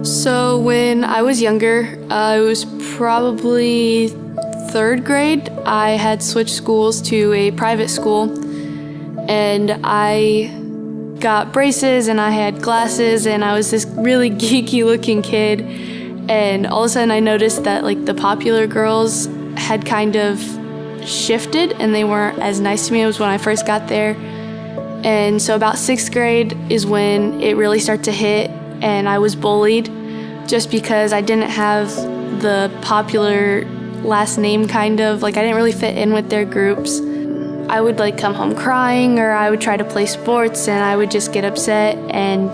So when I was younger, it was probably third grade, I had switched schools to a private school, and I got braces and I had glasses, and I was this really geeky looking kid. And all of a sudden I noticed that like the popular girls had kind of shifted and they weren't as nice to me as when I first got there. And so about 6th grade is when it really started to hit, and I was bullied just because I didn't have the popular last name, kind of like I didn't really fit in with their groups. I would like come home crying, or I would try to play sports and I would just get upset, and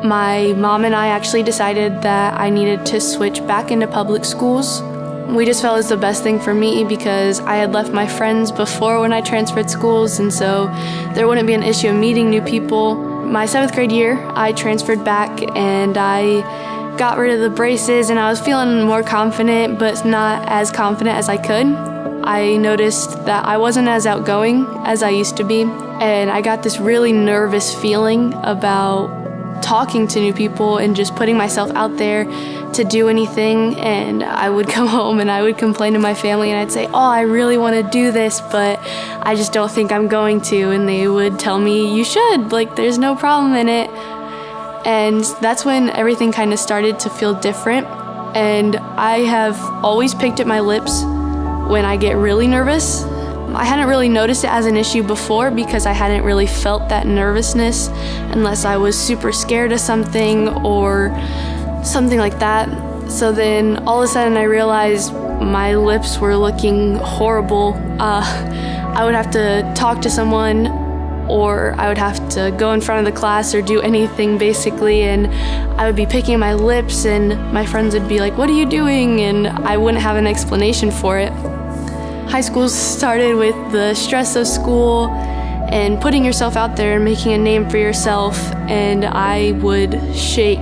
my mom and I actually decided that I needed to switch back into public schools. We just felt it was the best thing for me because I had left my friends before when I transferred schools, and so there wouldn't be an issue of meeting new people. My 7th grade year, I transferred back and I got rid of the braces, and I was feeling more confident, but not as confident as I could. I noticed that I wasn't as outgoing as I used to be, and I got this really nervous feeling about talking to new people and just putting myself out there to do anything. And I would come home and I would complain to my family, and I'd say, oh, I really want to do this, but I just don't think I'm going to. And they would tell me, you should, like there's no problem in it. And that's when everything kind of started to feel different. And I have always picked at my lips when I get really nervous. I hadn't really noticed it as an issue before because I hadn't really felt that nervousness unless I was super scared of something or something like that. So then all of a sudden I realized my lips were looking horrible. I would have to talk to someone, or I would have to go in front of the class or do anything basically, and I would be picking my lips and my friends would be like, what are you doing? And I wouldn't have an explanation for it. High school started with the stress of school and putting yourself out there and making a name for yourself, and I would shake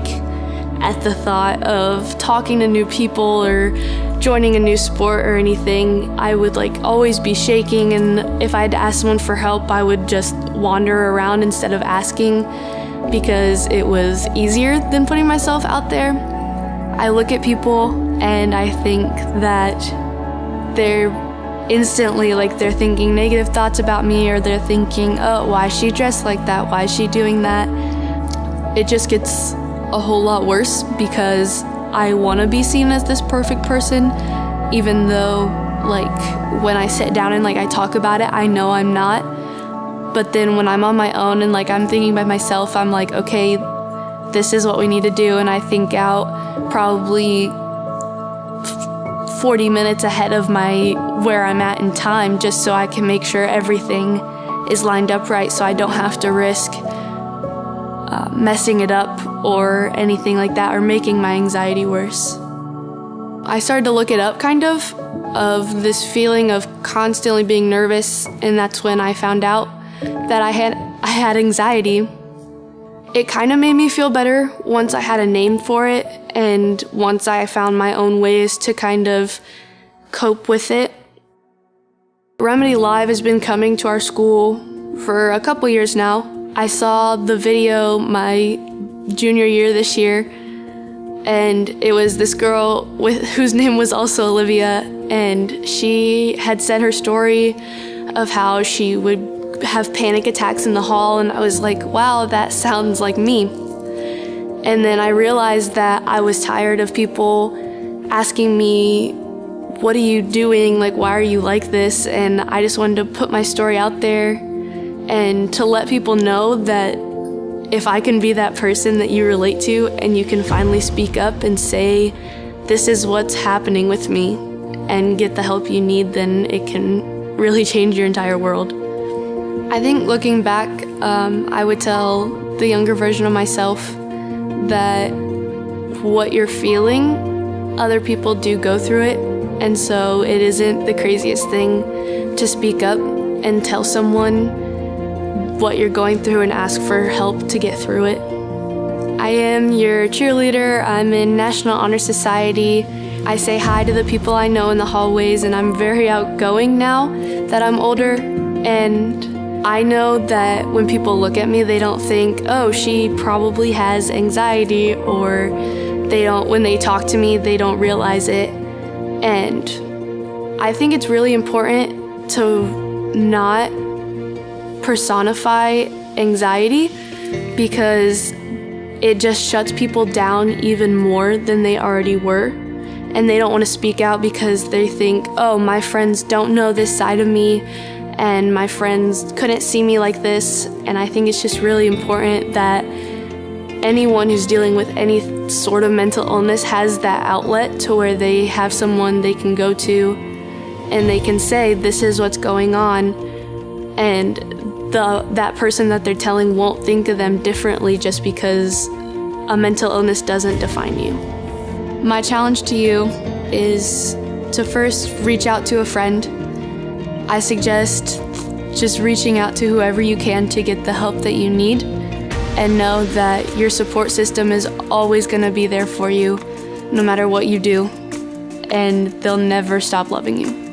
at the thought of talking to new people or joining a new sport or anything. I would like always be shaking, and if I had to ask someone for help, I would just wander around instead of asking because it was easier than putting myself out there. I look at people and I think that they're instantly like they're thinking negative thoughts about me, or they're thinking, oh, why is she dressed like that? Why is she doing that? It just gets a whole lot worse because I want to be seen as this perfect person, even though like when I sit down and like I talk about it, I know I'm not. But then when I'm on my own and like I'm thinking by myself, I'm like, okay, this is what we need to do. And I think out probably 40 minutes ahead of where I'm at in time, just so I can make sure everything is lined up right, so I don't have to risk messing it up or anything like that, or making my anxiety worse. I started to look it up kind of this feeling of constantly being nervous, and that's when I found out that I had anxiety. It kind of made me feel better once I had a name for it, and once I found my own ways to kind of cope with it. remedylive has been coming to our school for a couple years now. I saw the video my junior year this year, and it was this girl whose name was also Olivia, and she had said her story of how she would have panic attacks in the hall, and I was like, wow, that sounds like me. And then I realized that I was tired of people asking me, what are you doing? Like, why are you like this? And I just wanted to put my story out there and to let people know that if I can be that person that you relate to and you can finally speak up and say, this is what's happening with me, and get the help you need, then it can really change your entire world. I think looking back, I would tell the younger version of myself that what you're feeling, other people do go through it, and so it isn't the craziest thing to speak up and tell someone what you're going through and ask for help to get through it. I am your cheerleader. I'm in National Honor Society. I say hi to the people I know in the hallways, and I'm very outgoing now that I'm older, and I know that when people look at me, they don't think, oh, she probably has anxiety, or when they talk to me, they don't realize it. And I think it's really important to not personify anxiety, because it just shuts people down even more than they already were. And they don't want to speak out because they think, oh, my friends don't know this side of me, and my friends couldn't see me like this. And I think it's just really important that anyone who's dealing with any sort of mental illness has that outlet to where they have someone they can go to and they can say, this is what's going on, and that person that they're telling won't think of them differently just because a mental illness doesn't define you. My challenge to you is to first reach out to a friend. I suggest just reaching out to whoever you can to get the help that you need, and know that your support system is always going to be there for you no matter what you do, and they'll never stop loving you.